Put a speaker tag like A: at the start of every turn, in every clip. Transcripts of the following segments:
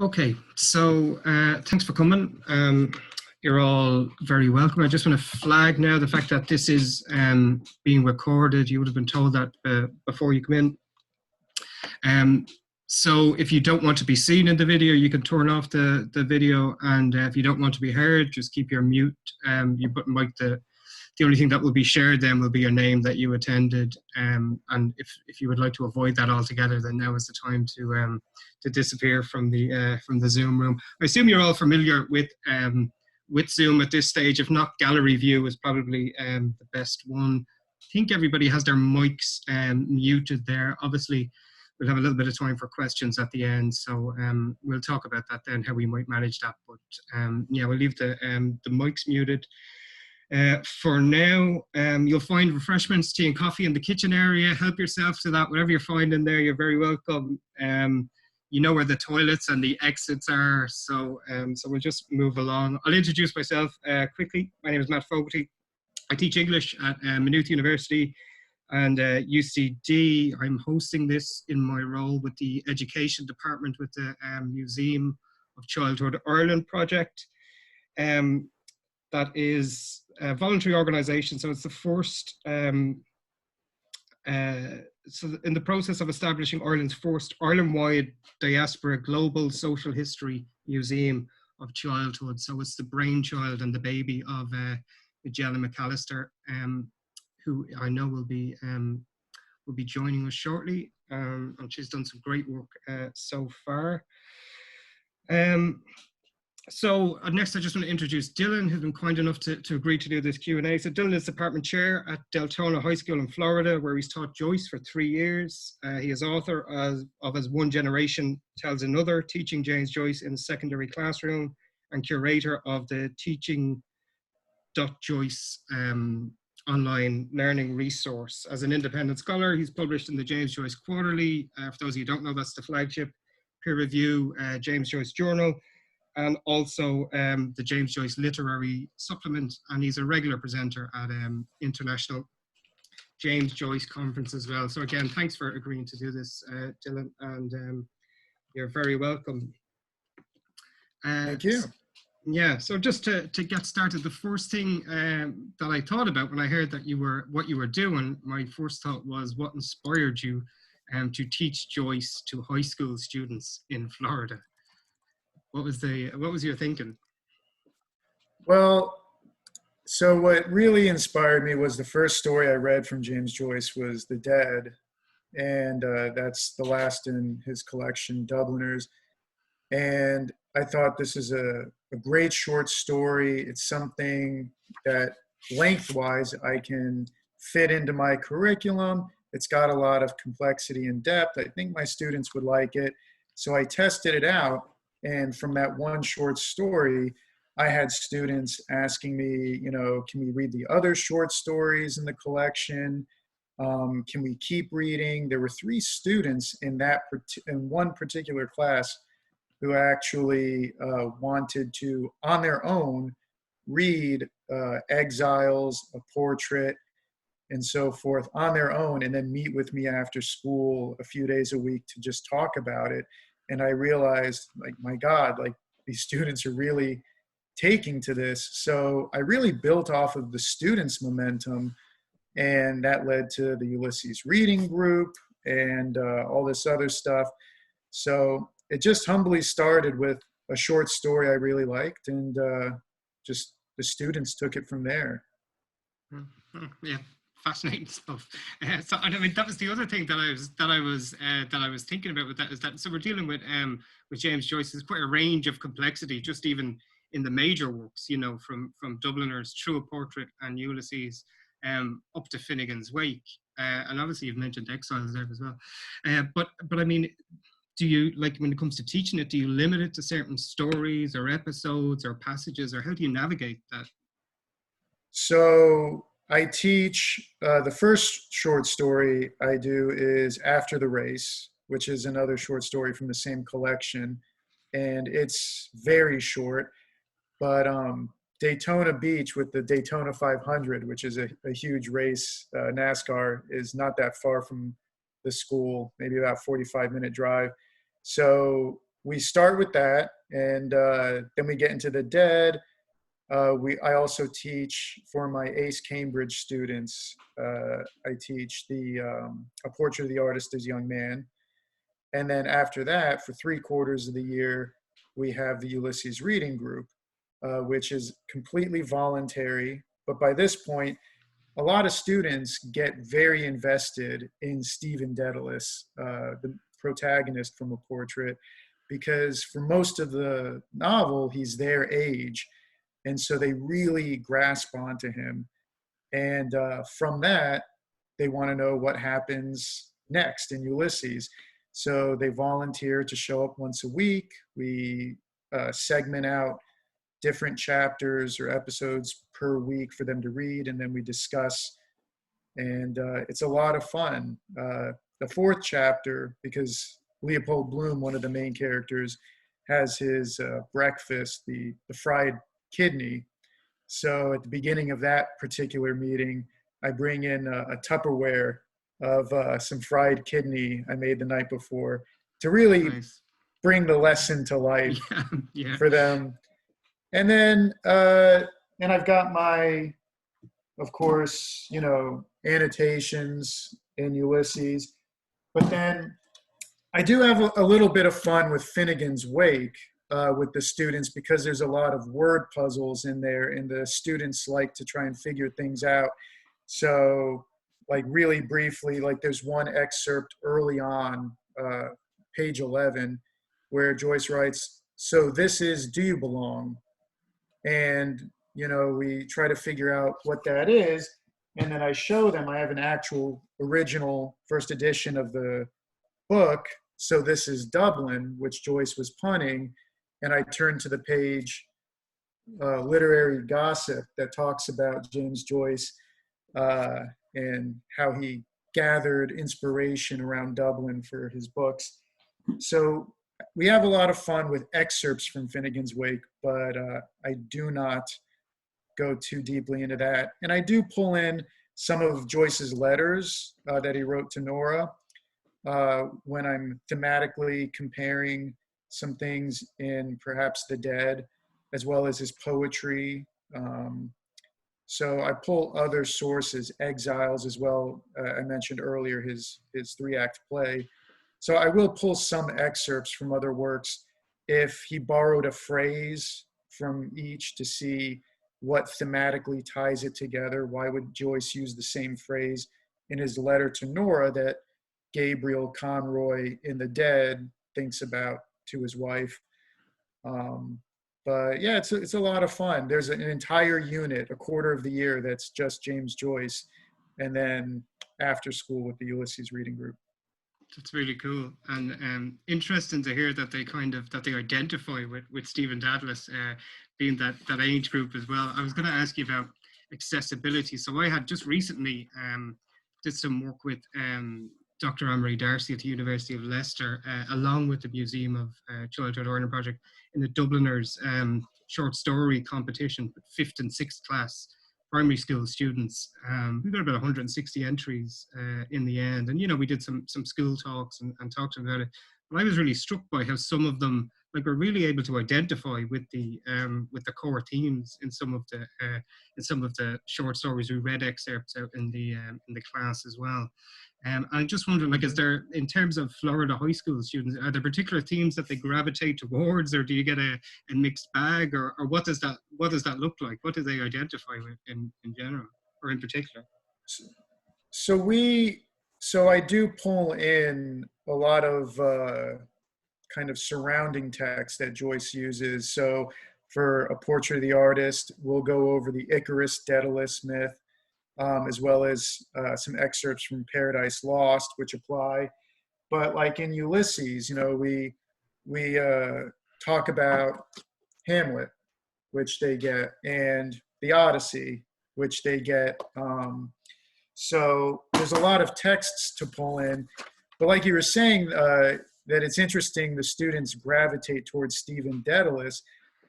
A: Okay, so thanks for coming. You're all very welcome. I just want to flag now the fact that this is being recorded. You would have been told that before you come in. So if you don't want to be seen in the video, you can turn off the video. And if you don't want to be heard, just keep your mute. You button mic the only thing that will be shared then will be your name that you attended. And if you would like to avoid that altogether, then now is the time to disappear from the Zoom room. I assume you're all familiar with Zoom at this stage. If not, gallery view is probably the best one. I think everybody has their mics muted there. Obviously, we'll have a little bit of time for questions at the end, so we'll talk about that then, how we might manage that. But yeah, we'll leave the mics muted. For now, you'll find refreshments, tea and coffee in the kitchen area. Help yourself to that. Whatever you're finding there, you're very welcome. You know where the toilets and the exits are, so we'll just move along. I'll introduce myself quickly. My name is Matt Fogarty. I teach English at Maynooth University and UCD. I'm hosting this in my role with the Education Department with the Museum of Childhood Ireland project. That is a voluntary organisation, so it's the first, so in the process of establishing Ireland's first Ireland-wide diaspora global social history museum of childhood. So it's the brainchild and the baby of Magella McAllister, who I know will be joining us shortly, and she's done some great work so far. So next, I just want to introduce Dylan, who's been kind enough to agree to do this Q&A. So Dylan is department chair at Deltona High School in Florida, where he's taught Joyce for 3 years. He is author of As One Generation Tells Another, Teaching James Joyce in a Secondary Classroom, and curator of the Teaching.Joyce online learning resource. As an independent scholar, he's published in the James Joyce Quarterly. For those of you who don't know, that's the flagship peer review James Joyce Journal, and also the James Joyce Literary Supplement, and he's a regular presenter at International James Joyce Conference as well. So again, thanks for agreeing to do this, Dylan, and you're very welcome.
B: Thank you.
A: Yeah, so just to get started, the first thing that I thought about when I heard that what you were doing, my first thought was, what inspired you to teach Joyce to high school students in Florida? What was your thinking?
B: Well, so what really inspired me was the first story I read from James Joyce was The Dead, and that's the last in his collection, Dubliners. And I thought this is a great short story. It's something that lengthwise I can fit into my curriculum. It's got a lot of complexity and depth. I think my students would like it. So I tested it out. And from that one short story, I had students asking me, can we read the other short stories in the collection? Can we keep reading? There were 3 students in one particular class who actually wanted to, on their own, read Exiles, A Portrait, and so forth on their own, and then meet with me after school a few days a week to just talk about it. And I realized, like, my God, like, these students are really taking to this. So I really built off of the students' momentum, and that led to the Ulysses Reading Group and all this other stuff. So it just humbly started with a short story I really liked, and just the students took it from there.
A: Yeah, fascinating stuff. So, and I mean, that was the other thing that I was thinking about with that, is that, so we're dealing with James Joyce. There's quite a range of complexity, just even in the major works, from Dubliners through A Portrait and Ulysses, up to Finnegan's Wake, and obviously you've mentioned Exiles there as well. But I mean, do you, like, when it comes to teaching it, do you limit it to certain stories or episodes or passages, or how do you navigate that?
B: So I teach, the first short story I do is After the Race, which is another short story from the same collection. And it's very short, but Daytona Beach with the Daytona 500, which is a huge race, NASCAR, is not that far from the school, maybe about 45-minute drive. So we start with that, and then we get into the dead. I also teach for my ACE Cambridge students. I teach A Portrait of the Artist as Young Man. And then after that, for 3/4 of the year, we have the Ulysses Reading Group, which is completely voluntary. But by this point, a lot of students get very invested in Stephen Dedalus, the protagonist from A Portrait, because for most of the novel, he's their age. And so they really grasp onto him. And from that, they want to know what happens next in Ulysses. So they volunteer to show up once a week. We segment out different chapters or episodes per week for them to read, and then we discuss. And it's a lot of fun. The 4th chapter, because Leopold Bloom, one of the main characters, has his breakfast, the fried kidney. So at the beginning of that particular meeting, I bring in a Tupperware of some fried kidney I made the night before to really
A: Nice.
B: bring the lesson to life
A: Yeah.
B: for them. And then, and I've got my, of course, annotations in Ulysses. But then I do have a little bit of fun with Finnegan's Wake with the students, because there's a lot of word puzzles in there, and the students like to try and figure things out. So, like, really briefly, like, there's one excerpt early on, page 11, where Joyce writes, "So this is Do You Belong?" And, we try to figure out what that is. And then I show them, I have an actual original first edition of the book, So This Is Dublin, which Joyce was punning. And I turn to the page, literary gossip, that talks about James Joyce and how he gathered inspiration around Dublin for his books. So we have a lot of fun with excerpts from Finnegan's Wake, but I do not go too deeply into that. And I do pull in some of Joyce's letters that he wrote to Nora when I'm thematically comparing some things in perhaps The Dead, as well as his poetry. So I pull other sources, Exiles as well. I mentioned earlier his 3-act play. So I will pull some excerpts from other works if he borrowed a phrase from each to see what thematically ties it together. Why would Joyce use the same phrase in his letter to Nora that Gabriel Conroy in The Dead thinks about to his wife? But yeah, it's a lot of fun. There's an entire unit, 1/4 of the year, that's just James Joyce, and then after school with the Ulysses Reading Group.
A: That's really cool, and interesting to hear that they identify with Stephen Dadless being that age group as well. I was going to ask you about accessibility. So I had just recently did some work with Dr. Anne-Marie Darcy at the University of Leicester, along with the Museum of Childhood Learning Project, in the Dubliners short story competition with 5th and 6th class primary school students. We got about 160 entries in the end. And, we did some school talks and talked about it. But I was really struck by how some of them, were really able to identify with the core themes in some of the short stories. We read excerpts out in the class as well. I'm just wondering, is there, in terms of Florida high school students, are there particular themes that they gravitate towards, or do you get a mixed bag, or what does that look like? What do they identify with in general, or in particular?
B: So I do pull in a lot of kind of surrounding text that Joyce uses. So for A Portrait of the Artist, we'll go over the Icarus Daedalus myth, as well as some excerpts from Paradise Lost, which apply. But like in Ulysses, we talk about Hamlet, which they get, and the Odyssey, which they get. So there's a lot of texts to pull in. But like you were saying, that it's interesting the students gravitate towards Stephen Dedalus.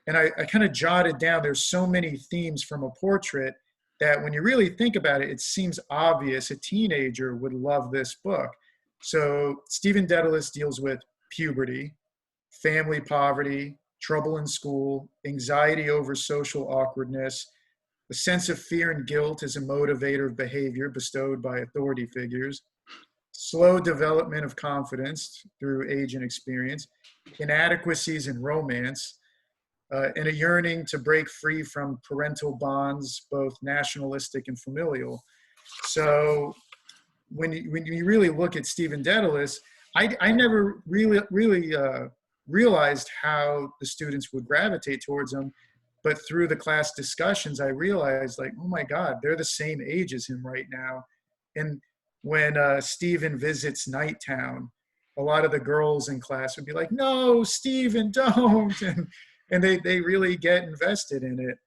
B: And I kind of jotted down, there's so many themes from A Portrait that when you really think about it, it seems obvious a teenager would love this book. So Stephen Dedalus deals with puberty, family poverty, trouble in school, anxiety over social awkwardness, a sense of fear and guilt as a motivator of behavior bestowed by authority figures, slow development of confidence through age and experience, inadequacies in romance, and a yearning to break free from parental bonds, both nationalistic and familial. So when you really look at Stephen Dedalus, I never really realized how the students would gravitate towards him. But through the class discussions, I realized, like, oh my God, they're the same age as him right now. And when Stephen visits Nighttown, a lot of the girls in class would be like, no, Stephen, don't. And they really get invested in it.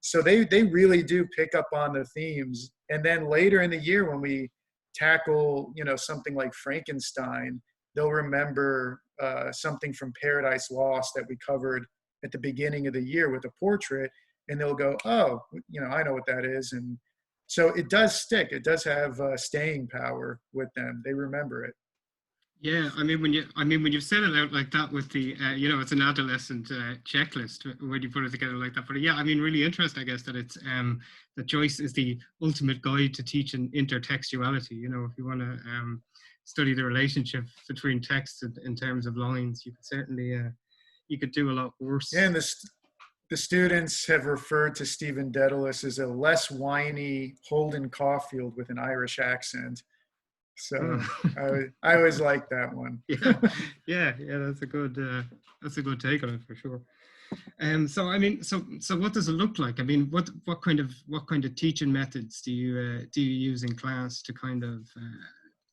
B: So they really do pick up on the themes. And then later in the year, when we tackle, something like Frankenstein, they'll remember something from Paradise Lost that we covered at the beginning of the year with a portrait, and they'll go, oh, I know what that is. And so it does stick. It does have staying power with them. They remember it.
A: Yeah, I mean, when you've said it out like that with the, it's an adolescent checklist when you put it together like that. But yeah, I mean, really interesting, I guess, that it's that Joyce is the ultimate guide to teaching intertextuality. If you want to study the relationship between text in terms of lines, you could certainly you could do a lot worse.
B: Yeah, and the students have referred to Stephen Dedalus as a less whiny Holden Caulfield with an Irish accent. So I always like that one.
A: yeah, that's a good take on it for sure. So I mean, so what does it look like? I mean, what kind of teaching methods do you use in class to kind of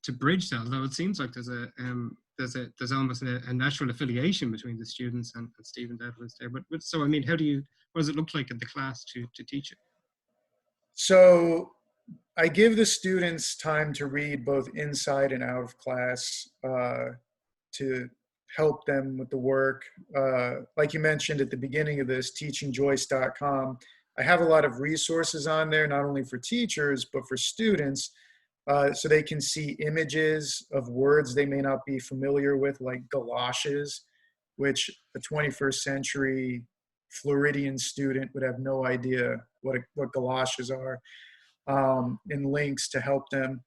A: to bridge that? Although it seems like there's almost a natural affiliation between the students and Stephen Dedalus there. But so I mean, what does it look like in the class to teach it?
B: So I give the students time to read both inside and out of class to help them with the work. Like you mentioned at the beginning of this, teachingjoyce.com, I have a lot of resources on there, not only for teachers, but for students, so they can see images of words they may not be familiar with, like galoshes, which a 21st century Floridian student would have no idea what galoshes are. And links to help them.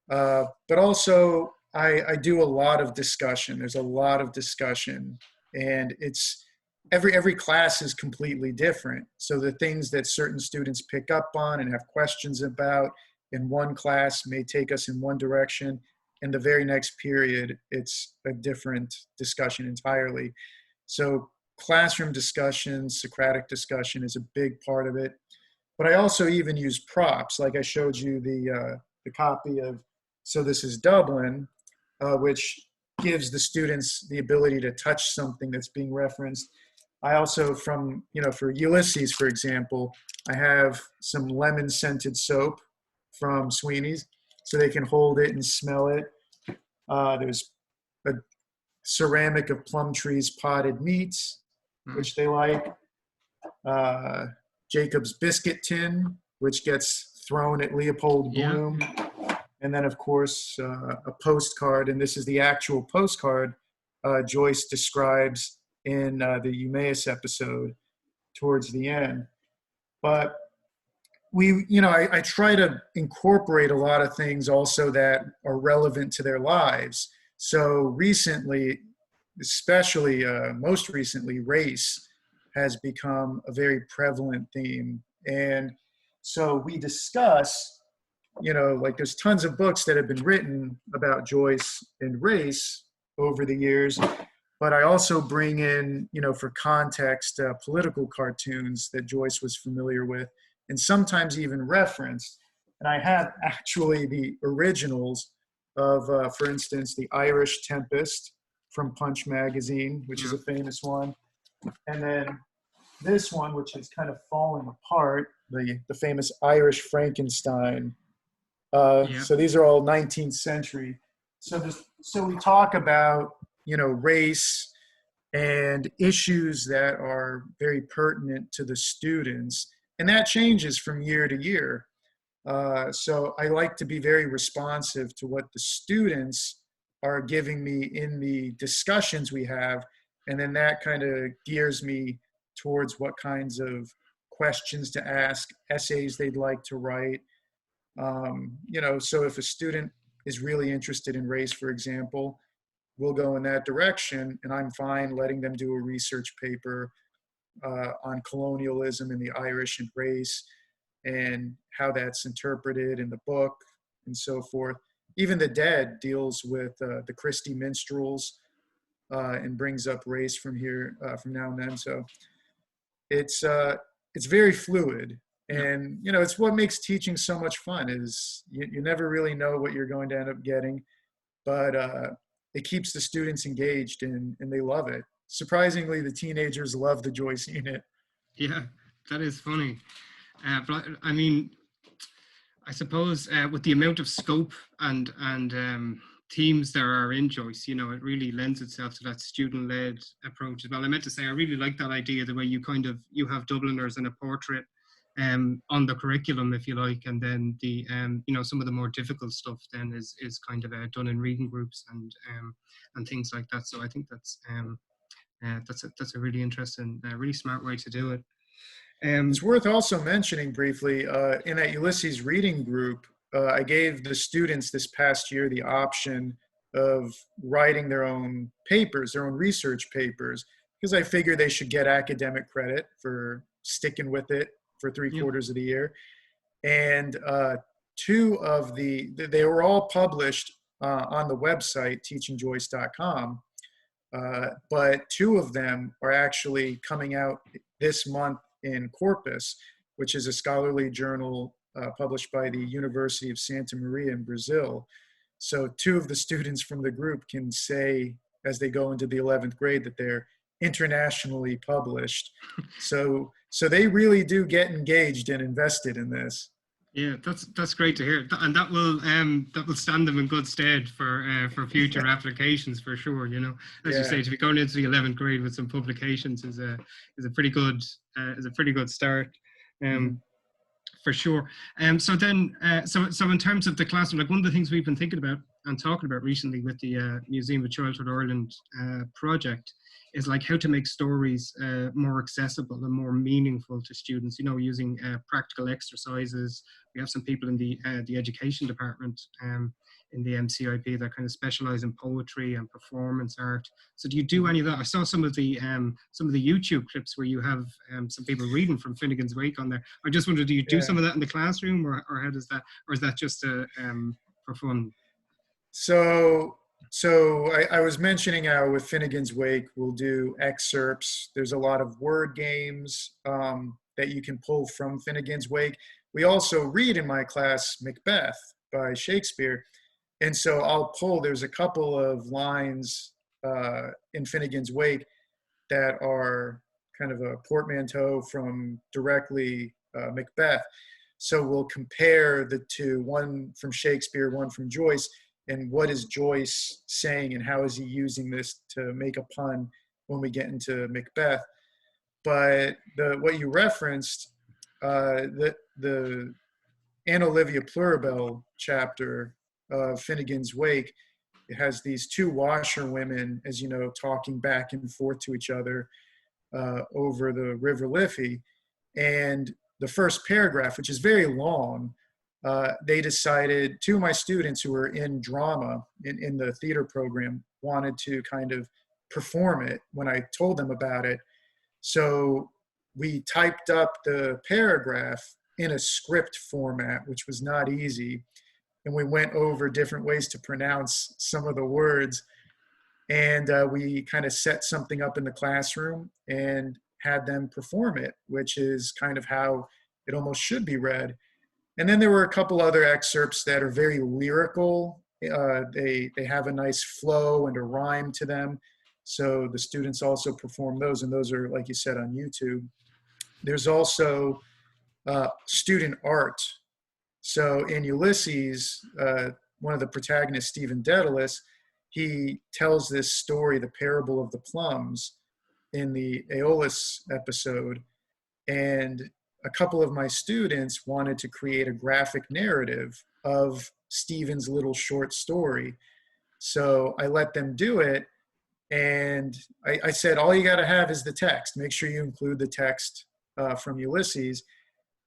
B: But also, I do a lot of discussion. There's a lot of discussion, and it's every class is completely different. So the things that certain students pick up on and have questions about in one class may take us in one direction. In the very next period, it's a different discussion entirely. So classroom discussion, Socratic discussion is a big part of it. But I also even use props, like I showed you the copy of So This Is Dublin, which gives the students the ability to touch something that's being referenced. I also, for Ulysses, for example, I have some lemon-scented soap from Sweeney's, so they can hold it and smell it. There's a ceramic of plum trees potted meats, which they like. Jacob's biscuit tin, which gets thrown at Leopold Bloom. Yeah. And then, of course, a postcard. And this is the actual postcard Joyce describes in the Eumaeus episode towards the end. But I try to incorporate a lot of things also that are relevant to their lives. So recently, especially most recently, race has become a very prevalent theme. And so we discuss, like there's tons of books that have been written about Joyce and race over the years, but I also bring in, for context, political cartoons that Joyce was familiar with and sometimes even referenced. And I have actually the originals of, for instance, The Irish Tempest from Punch Magazine, which is a famous one. And then this one, which is kind of falling apart, the famous Irish Frankenstein. So these are all 19th century. So we talk about, race and issues that are very pertinent to the students. And that changes from year to year. So I like to be very responsive to what the students are giving me in the discussions we have. And then that kind of gears me towards what kinds of questions to ask, essays they'd like to write. So if a student is really interested in race, for example, we'll go in that direction, and I'm fine letting them do a research paper on colonialism and the Irish and race and how that's interpreted in the book and so forth. Even The Dead deals with the Christie minstrels and brings up race from now and then. So it's very fluid,
A: Yeah.
B: and it's what makes teaching so much fun. Is you never really know what you're going to end up getting, but it keeps the students engaged, and they love it. Surprisingly, the teenagers love the Joyce unit.
A: Yeah, that is funny. But I mean, I suppose with the amount of scope and themes there are in Joyce, it really lends itself to that student-led approach as well. I meant to say, I really like that idea, the way you have Dubliners in a portrait on the curriculum, if you like, and then the some of the more difficult stuff then is kind of done in reading groups and things like that. So I think that's a really interesting, really smart way to do it.
B: It's worth also mentioning briefly, in that Ulysses reading group, I gave the students this past year the option of writing their own papers, their own research papers, because I figured they should get academic credit for sticking with it for three
A: Yeah.
B: quarters of the year. And they were all published on the website, teachingjoyce.com. But two of them are actually coming out this month in Corpus, which is a scholarly journal published by the University of Santa Maria in Brazil. So two of the students from the group can say, as they go into the 11th grade, that they're internationally published. So they really do get engaged and invested in this.
A: Yeah, that's great to hear, and that will stand them in good stead for future applications for sure. As you say, to be going into the 11th grade with some publications is a pretty good start.
B: Mm-hmm.
A: For sure. So then, so in terms of the classroom, like one of the things we've been thinking about and talking about recently with the Museum of Childhood Ireland project is like how to make stories more accessible and more meaningful to students. Using practical exercises. We have some people in the education department in the MCIP that kind of specialize in poetry and performance art. So do you do any of that? I saw some of the YouTube clips where you have some people reading from Finnegan's Wake on there. I just wondered, do you do some of that in the classroom, or how does that, or is that just for fun?
B: So I was mentioning how with Finnegan's Wake, we'll do excerpts. There's a lot of word games that you can pull from Finnegan's Wake. We also read in my class Macbeth by Shakespeare. And so I'll pull, there's a couple of lines in Finnegan's Wake that are kind of a portmanteau from directly Macbeth. So we'll compare the two, one from Shakespeare, one from Joyce, and what is Joyce saying and how is he using this to make a pun when we get into Macbeth. But what you referenced, the Anne Olivia Pluribel chapter of Finnegan's Wake, it has these two washerwomen, as you know, talking back and forth to each other over the River Liffey. And the first paragraph, which is very long, they decided, two of my students who were in drama in the theater program wanted to kind of perform it when I told them about it. So we typed up the paragraph in a script format, which was not easy. And we went over different ways to pronounce some of the words. And we kind of set something up in the classroom and had them perform it, which is kind of how it almost should be read. And then there were a couple other excerpts that are very lyrical. They have a nice flow and a rhyme to them. So the students also perform those, and those are, like you said, on YouTube. There's also student art. So in Ulysses, one of the protagonists, Stephen Dedalus, he tells this story, the parable of the plums, in the Aeolus episode. And a couple of my students wanted to create a graphic narrative of Stephen's little short story. So I let them do it. And I said, all you got to have is the text. Make sure you include the text from Ulysses.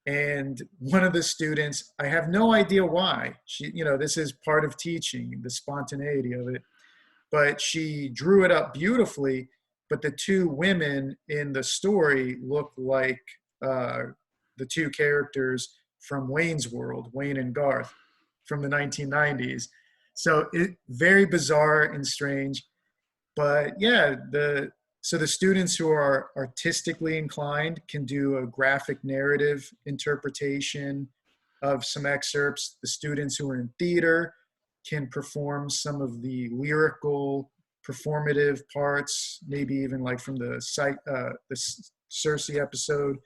B: And one of the students, I have no idea why. She, this is part of teaching, the spontaneity of it. But she drew it up beautifully. But the two women in the story look like the two characters from Wayne's World, Wayne and Garth, from the 1990s. So very bizarre and strange. But yeah, so the students who are artistically inclined can do a graphic narrative interpretation of some excerpts. The students who are in theater can perform some of the lyrical, performative parts, maybe even like from the Circe episode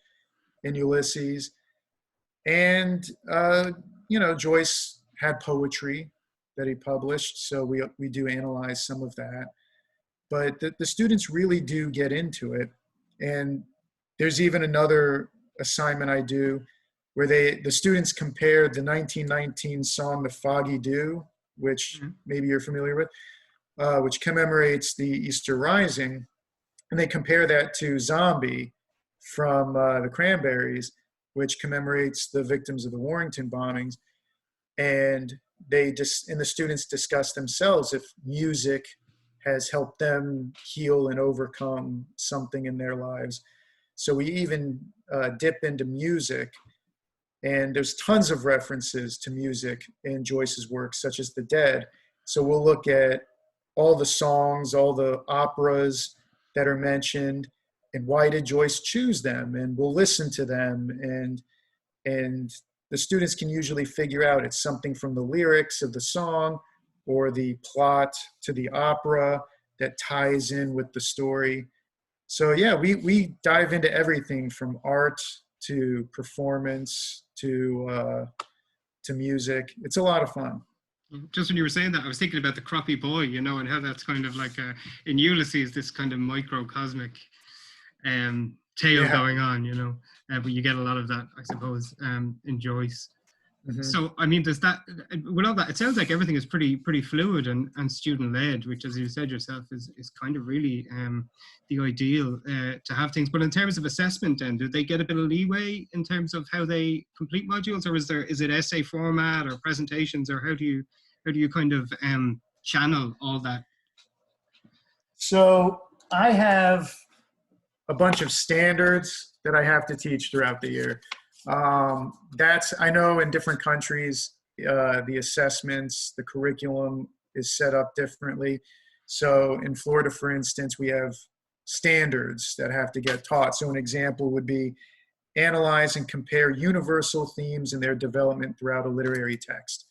B: in Ulysses. And Joyce had poetry that he published, so we do analyze some of that. But the students really do get into it. And there's even another assignment I do where the students compare the 1919 song, The Foggy Dew, which maybe you're familiar with, which commemorates the Easter Rising. And they compare that to Zombie from the Cranberries, which commemorates the victims of the Warrington bombings. And the students discuss themselves if music has helped them heal and overcome something in their lives. So we even dip into music, and there's tons of references to music in Joyce's work, such as The Dead. So we'll look at all the songs, all the operas that are mentioned, and why did Joyce choose them? And we'll listen to them, and the students can usually figure out it's something from the lyrics of the song or the plot to the opera that ties in with the story. So yeah, we dive into everything from art to performance to music. It's a lot of fun.
A: Just when you were saying that, I was thinking about the crappy boy, and how that's kind of like in Ulysses, this kind of microcosmic tale going on, but you get a lot of that, I suppose, in Joyce. Mm-hmm. So, I mean, with all that, it sounds like everything is pretty fluid and student-led, which, as you said yourself, is kind of really the ideal to have things. But in terms of assessment, then, do they get a bit of leeway in terms of how they complete modules, or is it essay format or presentations, or how do you kind of channel all that?
B: So I have a bunch of standards that I have to teach throughout the year. I know in different countries, the assessments, the curriculum is set up differently. So in Florida, for instance, we have standards that have to get taught. So an example would be analyze and compare universal themes and their development throughout a literary text.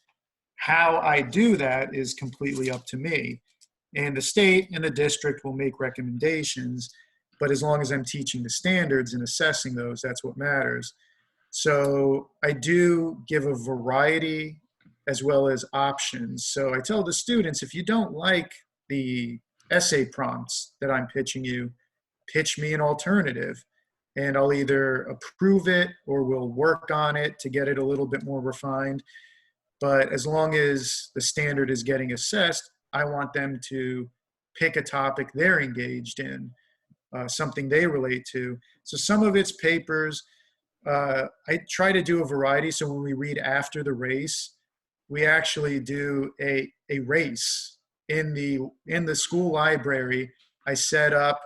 B: How I do that is completely up to me. And the state and the district will make recommendations, but as long as I'm teaching the standards and assessing those, that's what matters. So I do give a variety as well as options. So I tell the students, if you don't like the essay prompts that I'm pitching you, pitch me an alternative. And I'll either approve it or we'll work on it to get it a little bit more refined. But as long as the standard is getting assessed, I want them to pick a topic they're engaged in, something they relate to. So some of it's papers. I try to do a variety. So when we read after the race, we actually do a race in the school library. I set up,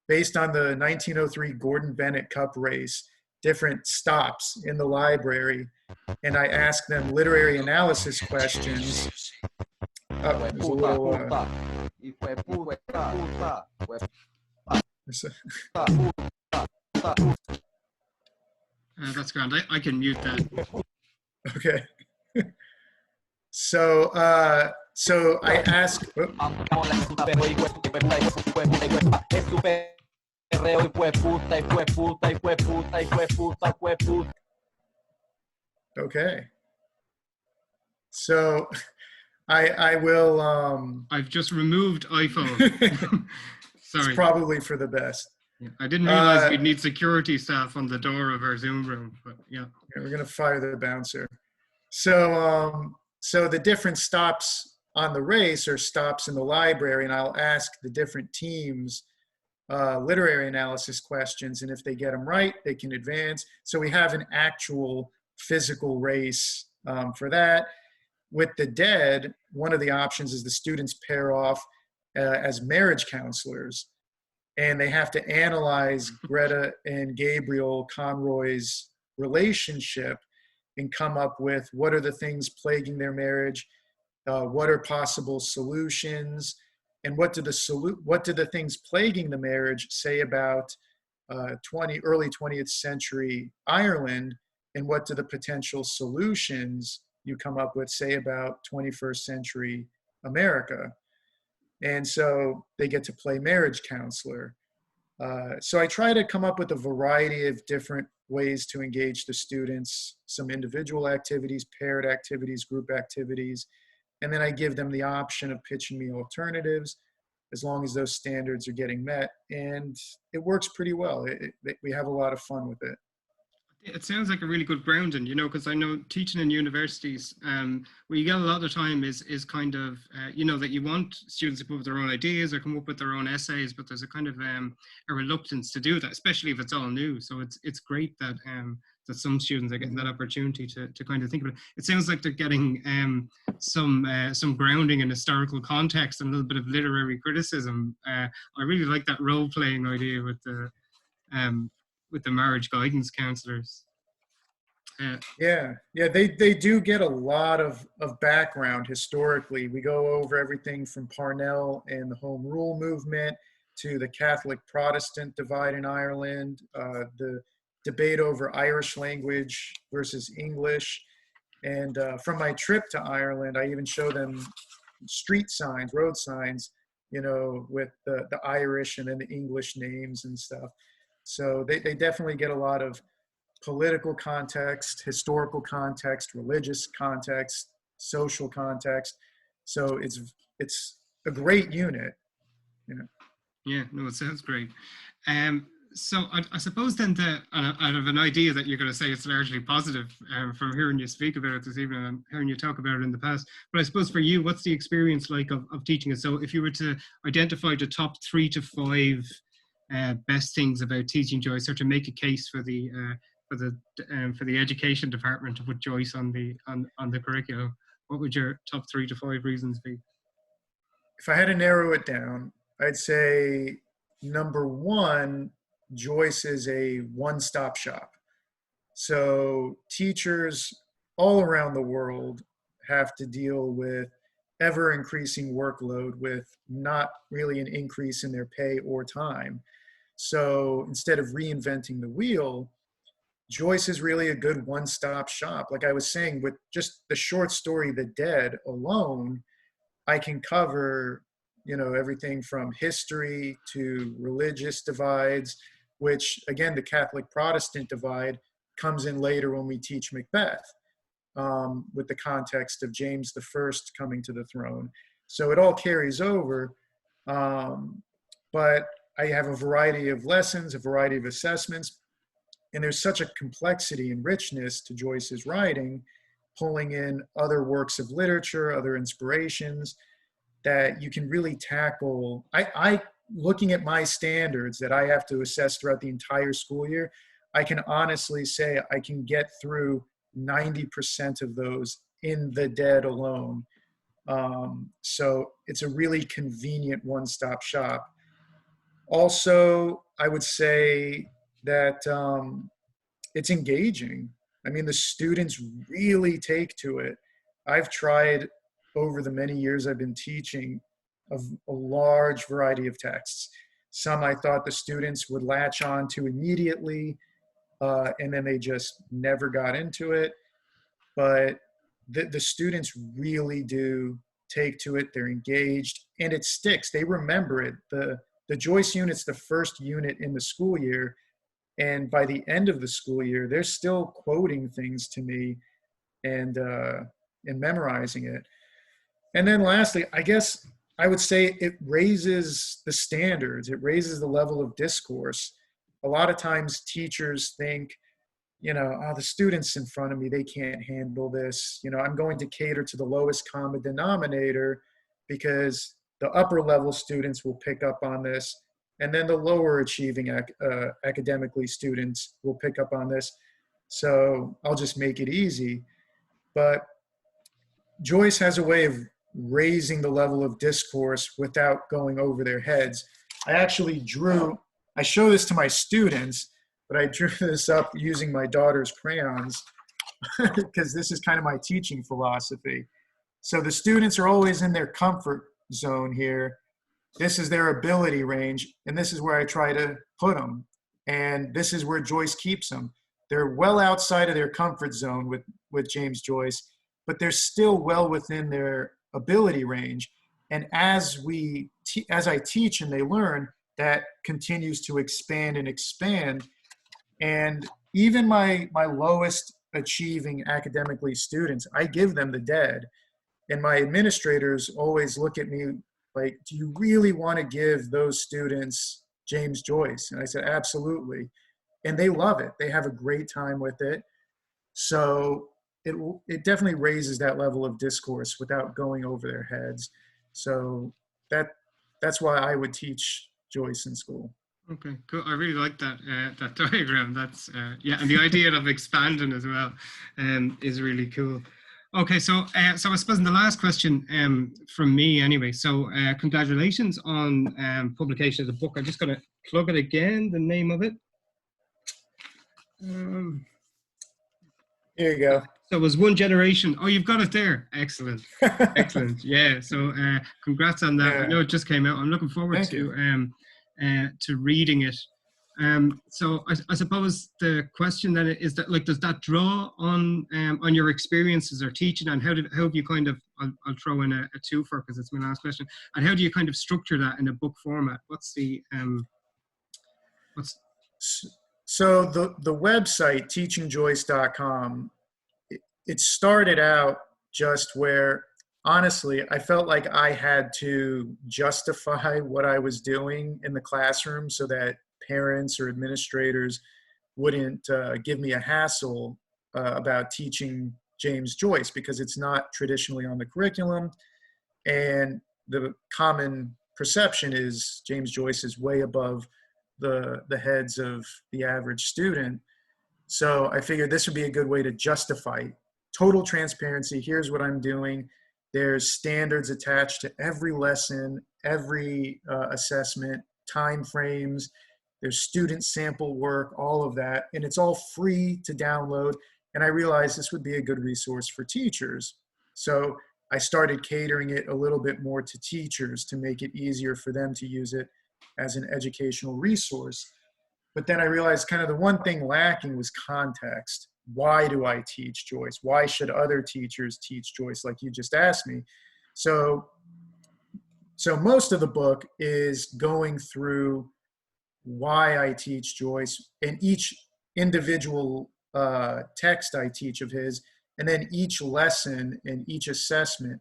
B: based on the 1903 Gordon Bennett Cup race, different stops in the library, and I ask them literary analysis questions. There's a little,
A: that's grand. I can mute that.
B: Okay. So I ask. Okay. So I will.
A: I've just removed iPhone. Sorry.
B: It's probably for the best.
A: Yeah, I didn't realize we'd need security staff on the door of our Zoom room, but yeah.
B: We're gonna fire the bouncer. So the different stops on the race are stops in the library, and I'll ask the different teams literary analysis questions, and if they get them right, they can advance. So we have an actual physical race for that. With the dead, one of the options is the students pair off as marriage counselors, and they have to analyze Greta and Gabriel Conroy's relationship and come up with what are the things plaguing their marriage, what are possible solutions, and what do the things plaguing the marriage say about early 20th century Ireland, and what do the potential solutions you come up with say about 21st century America. And so they get to play marriage counselor. So I try to come up with a variety of different ways to engage the students, some individual activities, paired activities, group activities, and then I give them the option of pitching me alternatives as long as those standards are getting met. And it works pretty well. We have a lot of fun with it.
A: It sounds like a really good grounding, you know, because I know teaching in universities, where you get a lot of the time is kind of, you know, that you want students to come up with their own ideas or come up with their own essays, but there's a kind of a reluctance to do that, especially if it's all new. So it's great that that some students are getting that opportunity to kind of think about it. It sounds like they're getting some grounding in historical context and a little bit of literary criticism. I really like that role playing idea with the marriage guidance counselors.
B: Yeah, they do get a lot of background historically. We go over everything from Parnell and the Home Rule movement to the Catholic Protestant divide in Ireland, the debate over Irish language versus English. And from my trip to Ireland, I even show them street signs, road signs, you know, with the Irish and then the English names and stuff. So they definitely get a lot of political context, historical context, religious context, social context. So it's a great unit, you know.
A: Yeah, no, it sounds great. So I suppose then I have an idea that you're going to say it's largely positive from hearing you speak about it this evening and hearing you talk about it in the past. But I suppose for you, what's the experience like of teaching it? So if you were to identify the top 3 to 5 best things about teaching Joyce, or to make a case for the education department to put Joyce on the curriculum, what would your top 3 to 5 reasons be?
B: If I had to narrow it down, I'd say number 1, Joyce is a one-stop shop. So teachers all around the world have to deal with ever increasing workload with not really an increase in their pay or time. So instead of reinventing the wheel, Joyce is really a good one-stop shop. Like I was saying, with just the short story, The Dead alone, I can cover, you know, everything from history to religious divides, which again, the Catholic Protestant divide comes in later when we teach Macbeth, with the context of James I coming to the throne. So it all carries over. But I have a variety of lessons, a variety of assessments, and there's such a complexity and richness to Joyce's writing, pulling in other works of literature, other inspirations, that you can really tackle. I looking at my standards that I have to assess throughout the entire school year, I can honestly say I can get through 90% of those in The Dead alone. So it's a really convenient one-stop shop. Also, I would say that it's engaging. I mean, the students really take to it. I've tried over the many years I've been teaching a large variety of texts. Some I thought the students would latch on to immediately, and then they just never got into it. But the students really do take to it. They're engaged, and it sticks. They remember it. The Joyce unit's the first unit in the school year, and by the end of the school year, they're still quoting things to me and memorizing it. And then lastly, I guess I would say it raises the standards. It raises the level of discourse. A lot of times teachers think the students in front of me, they can't handle this. I'm going to cater to the lowest common denominator because the upper level students will pick up on this. And then the lower achieving academically students will pick up on this. So I'll just make it easy. But Joyce has a way of raising the level of discourse without going over their heads. I show this to my students, but I drew this up using my daughter's crayons because this is kind of my teaching philosophy. So the students are always in their comfort zone here. This is their ability range, and this is where I try to put them. And this is where Joyce keeps them. They're well outside of their comfort zone with James Joyce, but they're still well within their ability range. And as I teach and they learn, that continues to expand and expand. And even my lowest achieving academically students, I give them the dead. And my administrators always look at me like, do you really want to give those students James Joyce? And I said, absolutely. And they love it. They have a great time with it. So it definitely raises that level of discourse without going over their heads. So that's why I would teach Joyce in school.
A: Okay, cool. I really like that that diagram. That's and the idea of expanding as well is really cool. Okay, so I suppose in the last question from me anyway. So congratulations on publication of the book. I'm just going to plug it again. The name of it.
B: Here you go.
A: So it was One Generation. Oh, you've got it there. Excellent. Excellent. Yeah. So congrats on that. Yeah. I know it just came out. I'm looking forward to reading it. So I suppose the question then is that, like, does that draw on your experiences or teaching, and how have you kind of, I'll throw in a twofer because it's my last question, and how do you kind of structure that in a book format?
B: So the website, teachingjoyce.com, it started out just where, honestly, I felt like I had to justify what I was doing in the classroom so that parents or administrators wouldn't give me a hassle about teaching James Joyce, because it's not traditionally on the curriculum. And the common perception is James Joyce is way above the heads of the average student. So I figured this would be a good way to justify total transparency. Here's what I'm doing. There's standards attached to every lesson, every assessment, time frames. There's student sample work, all of that. And it's all free to download. And I realized this would be a good resource for teachers. So I started catering it a little bit more to teachers to make it easier for them to use it as an educational resource. But then I realized kind of the one thing lacking was context. Why do I teach Joyce? Why should other teachers teach Joyce, like you just asked me? So most of the book is going through why I teach Joyce, and each individual text I teach of his, and then each lesson and each assessment.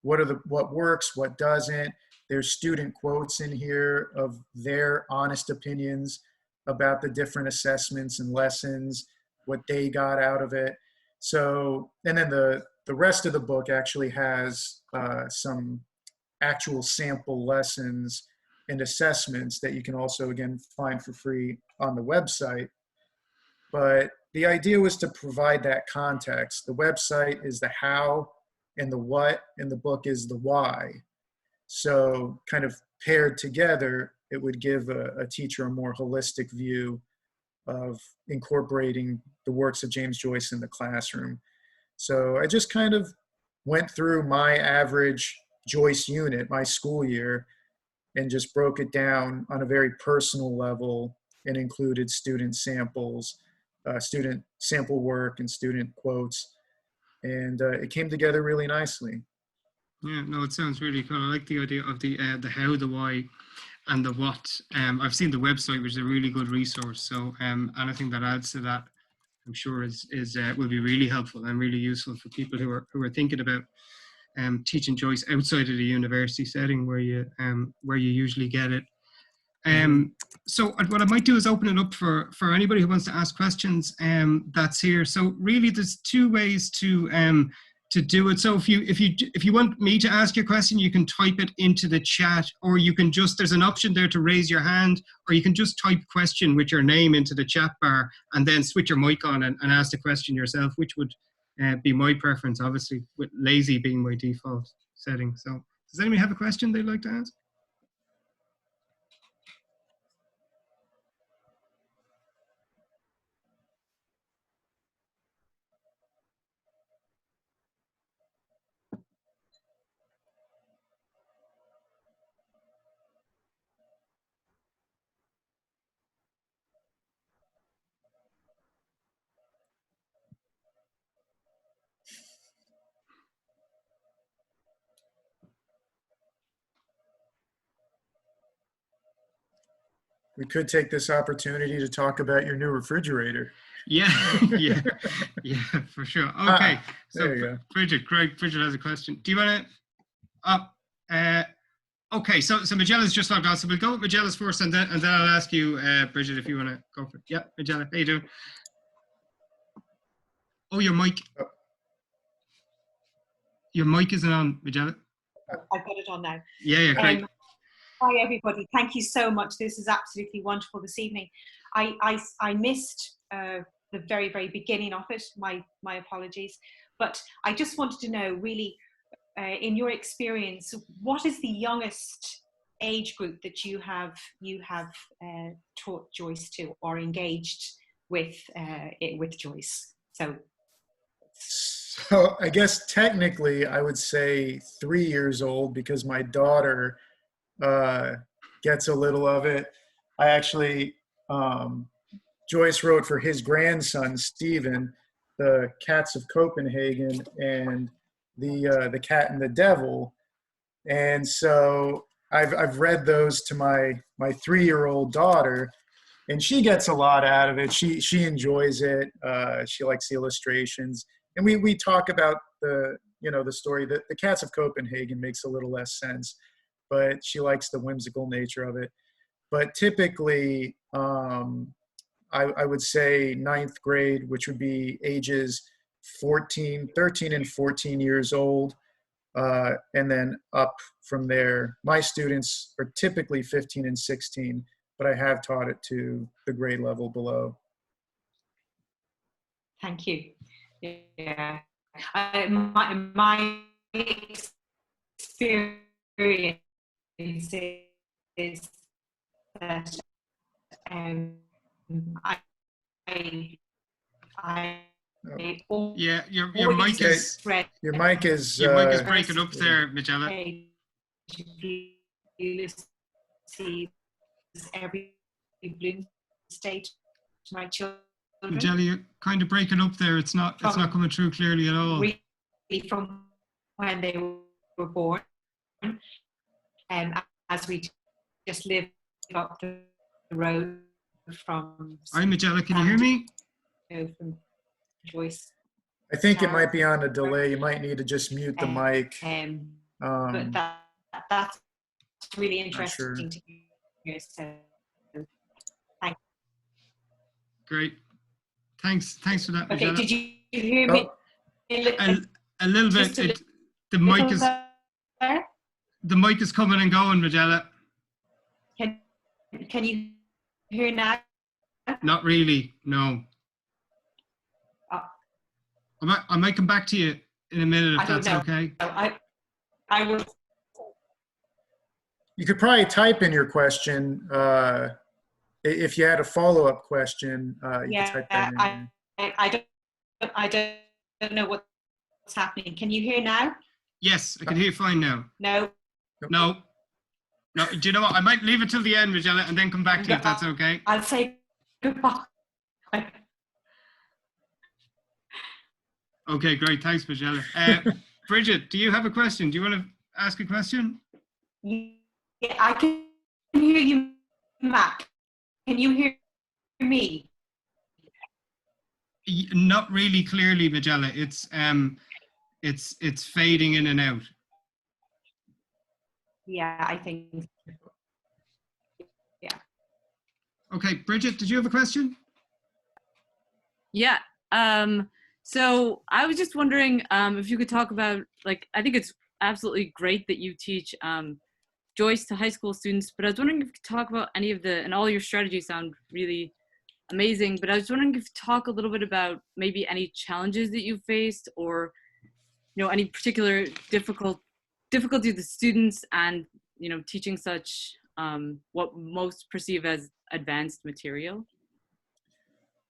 B: What works, what doesn't. There's student quotes in here of their honest opinions about the different assessments and lessons, what they got out of it. So, and then the rest of the book actually has some actual sample lessons and assessments that you can also, again, find for free on the website. But the idea was to provide that context. The website is the how and the what, and the book is the why. So kind of paired together, it would give a teacher a more holistic view of incorporating the works of James Joyce in the classroom. So I just kind of went through my average Joyce unit, my school year, and just broke it down on a very personal level and included student samples, student sample work, and student quotes. And it came together really nicely.
A: Yeah, no, it sounds really cool. I like the idea of the how, the why, and the what. I've seen the website, which is a really good resource. So anything that adds to that, I'm sure is will be really helpful and really useful for people who are thinking about teaching Joyce outside of the university setting where you usually get it. So what I might do is open it up for anybody who wants to ask questions that's here. So really, there's two ways to do it. So if you want me to ask your question, you can type it into the chat, or you can just, there's an option there to raise your hand, or you can just type question with your name into the chat bar and then switch your mic on and ask the question yourself, which would be my preference, obviously, with lazy being my default setting. So does anybody have a question they'd like to ask?
B: We could take this opportunity to talk about your new refrigerator.
A: Yeah, yeah, for sure. Okay, so Bridget has a question. Do you want to? Okay, so Magella's just logged on, so we'll go with Magella's first, and then I'll ask you, Bridget, if you want to go for it. Yeah, Magella, how you doing? Oh, your mic. Your mic isn't on, Magella.
C: I've got it on now.
A: Yeah, great.
C: Hi everybody, thank you so much. This is absolutely wonderful this evening. I missed the very beginning of it. My apologies, but I just wanted to know, really, in your experience, what is the youngest age group that you have taught Joyce to, or engaged with Joyce?
B: So I guess technically I would say 3 years old, because my daughter gets a little of it. I actually, Joyce wrote for his grandson, Stephen, The Cats of Copenhagen and the Cat and the Devil. And so I've read those to my 3-year-old daughter, and she gets a lot out of it. She enjoys it. She likes the illustrations. And we talk about the story that The Cats of Copenhagen makes a little less sense, but she likes the whimsical nature of it. But typically, I would say 9th grade, which would be ages 13 and 14 years old, and then up from there. My students are typically 15 and 16, but I have taught it to the grade level below.
C: Thank you. Yeah, my experience is that
A: yeah, your mic is
B: breaking
A: up there, Magella.
C: Every Bloomsday to my children.
A: Magella, you're kind of breaking up there. It's not coming through clearly at all.
C: Really, from when they were born, and as we just live up the road from.
A: Hi, Magella, can you hear me?
C: From Joyce.
B: I think it might be on a delay. You might need to just mute the mic.
C: But that's really interesting to hear. So, thanks.
A: Great. Thanks for that,
C: okay,
A: Magella.
C: did you hear me?
A: A little bit. The mic is
C: there?
A: The mic is coming and going, Magella.
C: Can you hear now?
A: Not really, no. I might come back to you in a minute if that's okay.
C: I will.
B: You could probably type in your question. If you had a follow-up question, you could type that in.
C: I don't know what's happening. Can you hear now?
A: Yes, I can hear you fine now.
C: No.
A: Do you know what? I might leave it till the end, Magella, and then come back to you if that's okay.
C: I'll say goodbye.
A: Okay, great. Thanks, Magella. Bridget, do you have a question? Do you want to ask a question?
C: Yeah, I can hear you, Matt. Can you hear me?
A: Not really clearly, Magella. It's fading in and out.
C: Yeah, I think. Yeah.
A: Okay, Bridget, did you have a question?
D: Yeah. So I was just wondering if you could talk about, like, I think it's absolutely great that you teach Joyce to high school students, but I was wondering if you could talk about any of the, and all your strategies sound really amazing, but I was wondering if you could talk a little bit about maybe any challenges that you faced, or, you know, any particular difficulty the students and, you know, teaching such what most perceive as advanced material.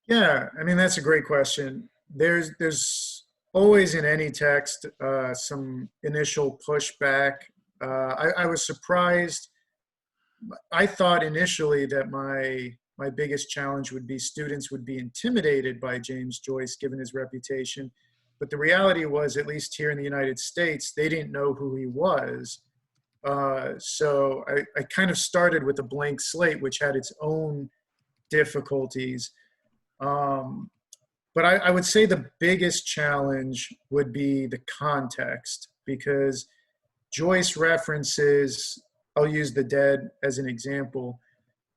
B: Yeah, I mean, that's a great question. There's always in any text some initial pushback. I was surprised. I thought initially that my biggest challenge would be students would be intimidated by James Joyce given his reputation. But the reality was, at least here in the United States, they didn't know who he was. So I kind of started with a blank slate, which had its own difficulties. But I would say the biggest challenge would be the context, because Joyce references, I'll use the Dead as an example.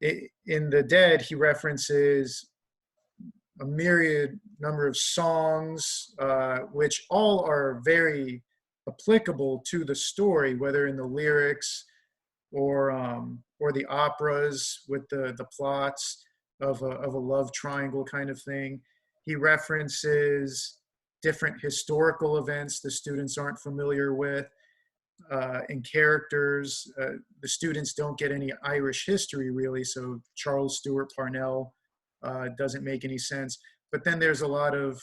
B: In the Dead, he references a myriad number of songs, which all are very applicable to the story, whether in the lyrics or the operas with the plots of a love triangle kind of thing. He references different historical events the students aren't familiar with, and characters. The students don't get any Irish history really, so Charles Stewart Parnell doesn't make any sense. But then there's a lot of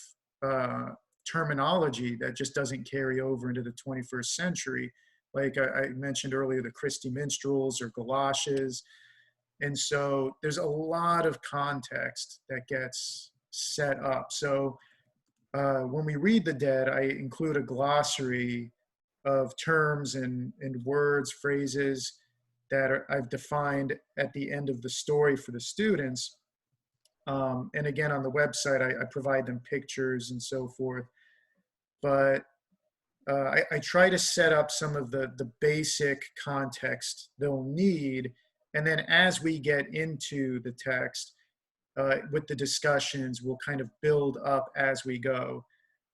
B: terminology that just doesn't carry over into the 21st century. Like I mentioned earlier, the Christy Minstrels or galoshes. And so there's a lot of context that gets set up. So when we read the Dead, I include a glossary of terms and words, phrases that I've defined at the end of the story for the students. And again, on the website, I provide them pictures and so forth. But I try to set up some of the basic context they'll need. And then as we get into the text, with the discussions, we'll kind of build up as we go.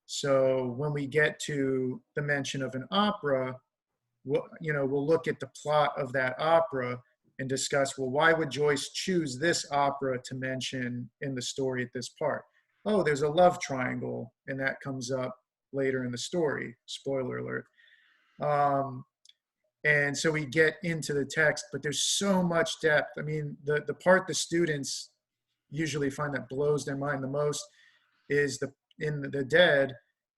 B: So when we get to the mention of an opera, we'll look at the plot of that opera and discuss, well, why would Joyce choose this opera to mention in the story at this part? Oh, there's a love triangle, and that comes up later in the story. Spoiler alert. And so we get into the text, but there's so much depth. I mean, the part the students usually find that blows their mind the most is in the Dead,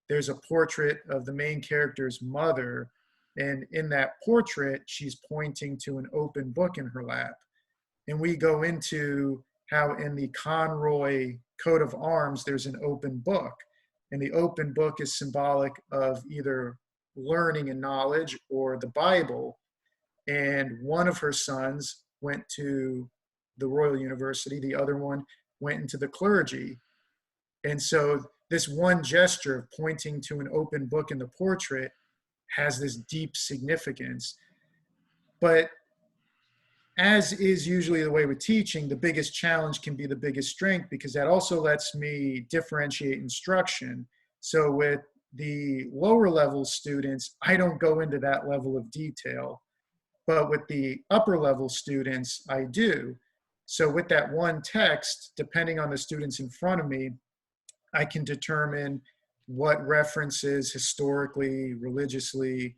B: there's a portrait of the main character's mother. And in that portrait, she's pointing to an open book in her lap. And we go into how in the Conroy coat of arms, there's an open book. And the open book is symbolic of either learning and knowledge or the Bible. And one of her sons went to the Royal University, the other one went into the clergy. And so this one gesture of pointing to an open book in the portrait has this deep significance. But as is usually the way with teaching, the biggest challenge can be the biggest strength, because that also lets me differentiate instruction. So with the lower level students, I don't go into that level of detail. But with the upper level students, I do. So with that one text, depending on the students in front of me, I can determine what references historically, religiously,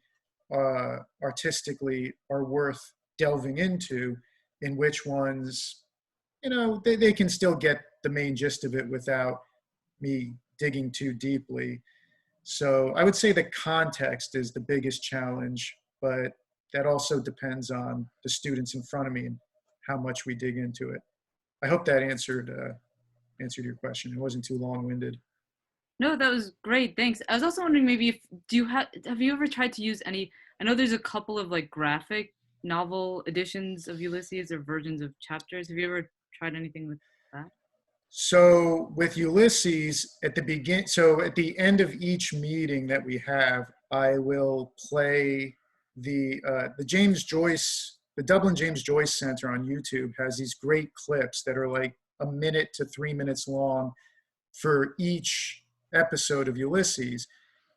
B: artistically are worth delving into, and which ones, they can still get the main gist of it without me digging too deeply. So I would say the context is the biggest challenge, but that also depends on the students in front of me and how much we dig into it. I hope that answered your question. It wasn't too long-winded.
D: No, that was great. Thanks. I was also wondering, maybe have you ever tried to use any, I know there's a couple of like graphic novel editions of Ulysses or versions of chapters. Have you ever tried anything with that?
B: So with Ulysses, at the end of each meeting that we have, I will play the James Joyce the Dublin James Joyce Center on YouTube has these great clips that are like a minute to 3 minutes long for each episode of Ulysses.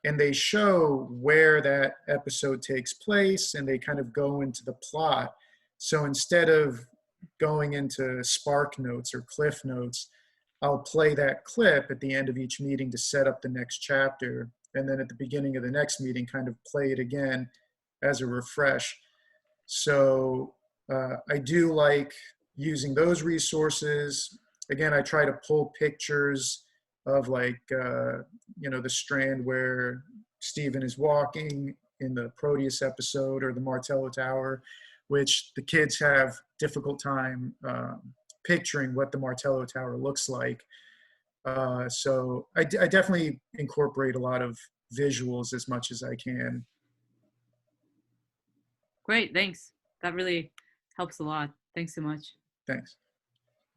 B: And they show where that episode takes place, and they kind of go into the plot. So instead of going into Spark Notes or Cliff Notes, I'll play that clip at the end of each meeting to set up the next chapter. And then at the beginning of the next meeting, kind of play it again as a refresh. So I do like using those resources. Again, I try to pull pictures of like, the strand where Stephen is walking in the Proteus episode, or the Martello Tower, which the kids have difficult time picturing what the Martello Tower looks like. So I definitely incorporate a lot of visuals as much as I can.
D: Great, thanks. That really helps a lot. Thanks so much.
B: Thanks.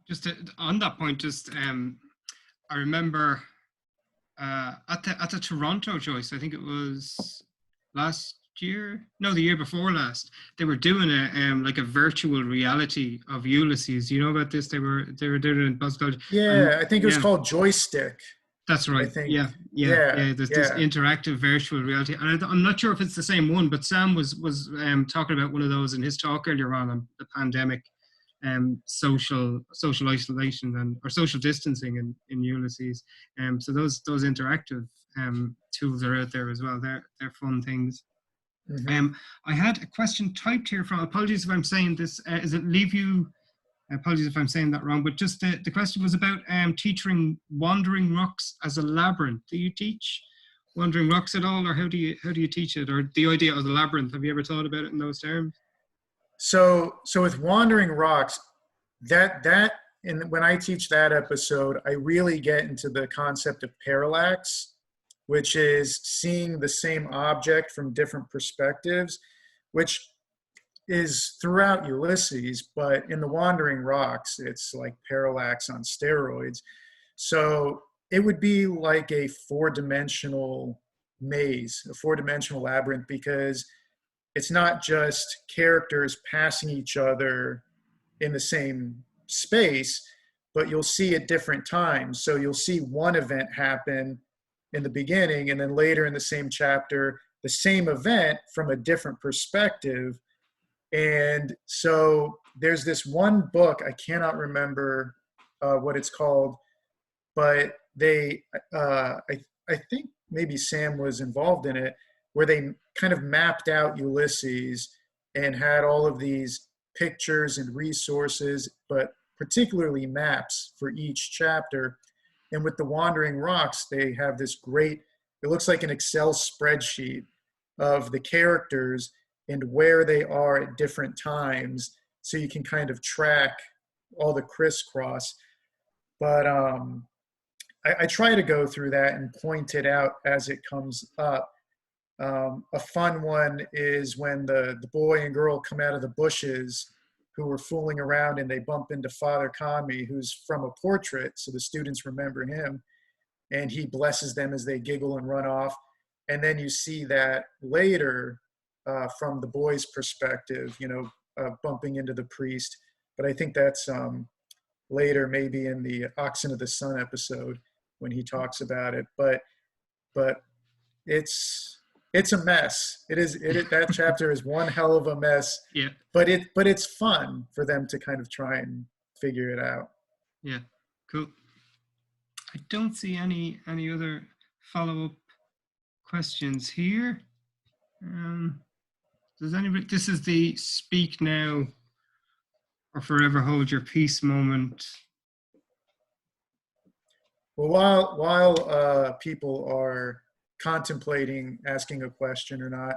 A: Just on that point, I remember at the Toronto Joyce, I think it was last year, no, the year before last, they were doing a virtual reality of Ulysses. You know about this? They were doing it in Buzzcode.
B: Yeah, I think it was called Joystick.
A: That's right.
B: I think.
A: Yeah. There's this interactive virtual reality, and I'm not sure if it's the same one, but Sam was talking about one of those in his talk earlier on the pandemic, social isolation or social distancing in Ulysses. So those interactive tools are out there as well. They're fun things.
B: Mm-hmm.
A: I had a question typed here from. Apologies if I'm saying this. Is it leave you? Apologies if I'm saying that wrong, but just the question was about teaching Wandering Rocks as a labyrinth. Do you teach Wandering Rocks at all, or how do you teach it, or the idea of the labyrinth? Have you ever thought about it in those terms?
B: So with Wandering Rocks, and when I teach that episode, I really get into the concept of parallax, which is seeing the same object from different perspectives, which is throughout Ulysses, but in the Wandering Rocks, it's like parallax on steroids. So it would be like a 4-dimensional maze, a 4-dimensional labyrinth, because it's not just characters passing each other in the same space, but you'll see at different times. So you'll see one event happen in the beginning, and then later in the same chapter, the same event from a different perspective. And so there's this one book, I cannot remember what it's called, but they, I think maybe Sam was involved in it, where they kind of mapped out Ulysses and had all of these pictures and resources, but particularly maps for each chapter. And with the Wandering Rocks, they have this great, it looks like an Excel spreadsheet of the characters and where they are at different times, so you can kind of track all the crisscross. But I try to go through that and point it out as it comes up. A fun one is when the boy and girl come out of the bushes who were fooling around, and they bump into Father Conmy, who's from a portrait, so the students remember him, and he blesses them as they giggle and run off. And then you see that later from the boy's perspective, bumping into the priest. But I think that's later, maybe in the Oxen of the Sun episode, when he talks about it. But it's a mess. That chapter is one hell of a mess.
A: Yeah.
B: But it's fun for them to kind of try and figure it out.
A: Yeah. Cool. I don't see any other follow-up questions here. Does anybody? This is the speak now or forever hold your peace moment.
B: Well, while people are contemplating asking a question or not,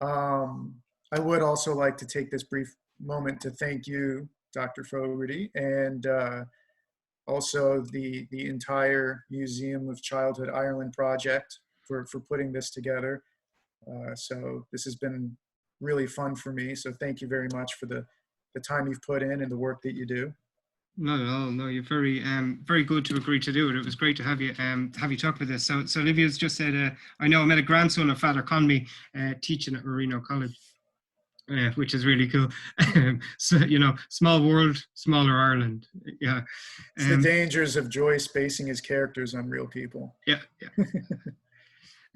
B: I would also like to take this brief moment to thank you, Dr. Fogarty, and also the entire Museum of Childhood Ireland project for putting this together. So this has been really fun for me. So thank you very much for the time you've put in and the work that you do.
A: Not at all. No, you're very good to agree to do it. It was great to have you talk about this. So Olivia's just said, I know I met a grandson of Father Conmy teaching at Marino College. which is really cool. So, you know, small world, smaller Ireland. Yeah.
B: It's the dangers of Joyce basing his characters on real people.
A: Yeah,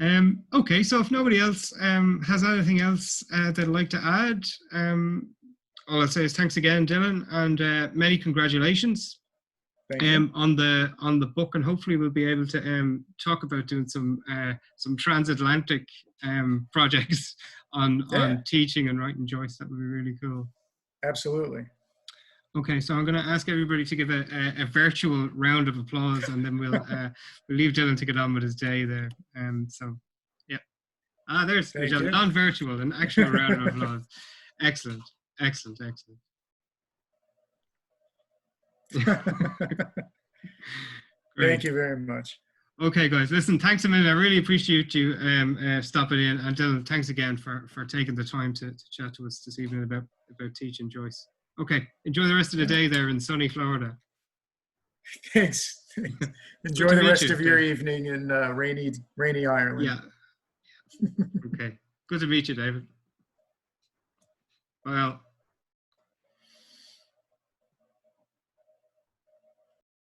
A: yeah. Okay, so if nobody else has anything else they'd like to add, all I'll say is thanks again, Dylan, and many congratulations
B: Thank you.
A: on the book, and hopefully we'll be able to talk about doing some transatlantic projects on teaching and writing Joyce. That would be really cool.
B: Absolutely.
A: Okay, so I'm going to ask everybody to give a virtual round of applause, and then we'll leave Dylan to get on with his day there. So, yeah. There's a non-virtual, an actual round of applause. Excellent, excellent, excellent.
B: Thank you very much.
A: Okay, guys, listen, thanks a million. I really appreciate you stopping in. And Dylan, thanks again for taking the time to chat to us this evening about teaching Joyce. Okay, enjoy the rest of the day there in sunny Florida.
B: Thanks. Enjoy the rest of your evening in rainy Ireland.
A: Yeah. Okay. Good to meet you, David. Well.